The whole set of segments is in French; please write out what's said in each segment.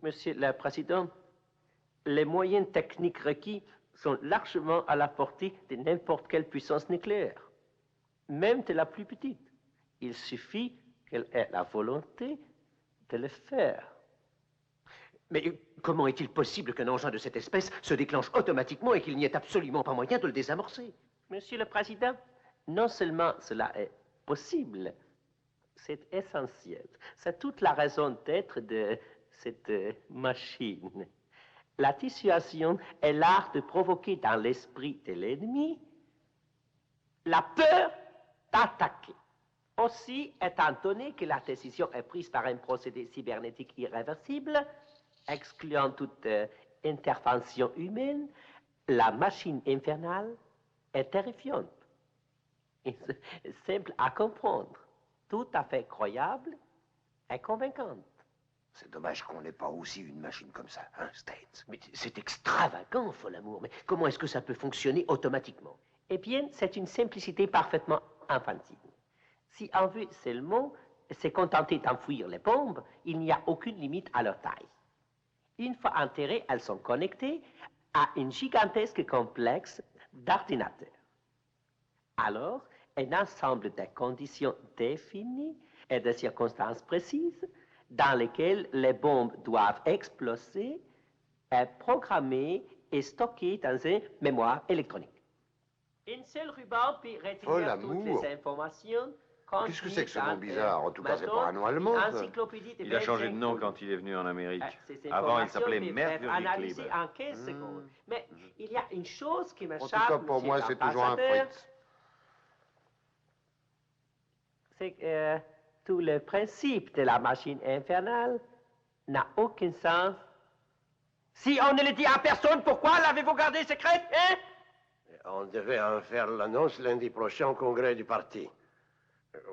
Monsieur le Président, les moyens techniques requis sont largement à la portée de n'importe quelle puissance nucléaire, même de la plus petite. Il suffit qu'elle ait la volonté de le faire. Mais comment est-il possible qu'un engin de cette espèce se déclenche automatiquement et qu'il n'y ait absolument pas moyen de le désamorcer? Monsieur le Président, non seulement cela est possible, c'est essentiel. C'est toute la raison d'être de cette machine. La dissuasion est l'art de provoquer dans l'esprit de l'ennemi la peur d'attaquer. Aussi, étant donné que la décision est prise par un procédé cybernétique irréversible, excluant toute intervention humaine, la machine infernale est terrifiante. Et simple à comprendre, tout à fait croyable et convaincante. C'est dommage qu'on n'ait pas aussi une machine comme ça, hein, States? Mais c'est extravagant, Folamour. Mais comment est-ce que ça peut fonctionner automatiquement? Eh bien, c'est une simplicité parfaitement infantile. Si on veut seulement se contenter d'enfouir les bombes, il n'y a aucune limite à leur taille. Une fois enterrées, elles sont connectées à un gigantesque complexe d'ordinateurs. Alors, un ensemble de conditions définies et de circonstances précises dans lesquelles les bombes doivent exploser est programmée et stockée dans une mémoire électronique. Une seule ruban peut retenir toutes les informations. Qu'est-ce que c'est que ce nom bizarre? En tout cas, c'est pas un nom allemand. Il a changé de nom quand il est venu en Amérique. Avant, il s'appelait Mercury Kleber. En 15 secondes. Mais il y a une chose qui me En tout charme, cas, pour moi, c'est toujours un Fritz. C'est que tout le principe de la machine infernale n'a aucun sens. Si on ne le dit à personne, pourquoi l'avez-vous gardée secrète, hein? On devait en faire l'annonce lundi prochain au congrès du parti.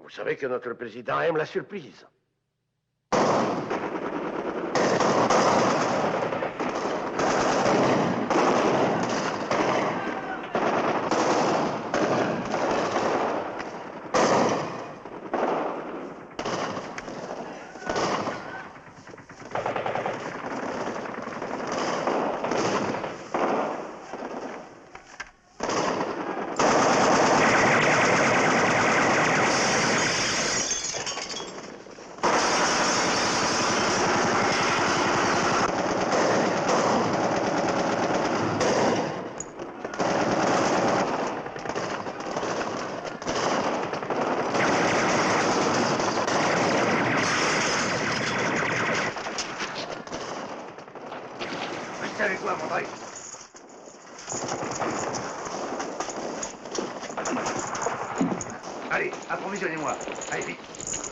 Vous savez que notre président aime la surprise. Avec moi, mon boy. Allez, approvisionnez-moi. Allez, vite.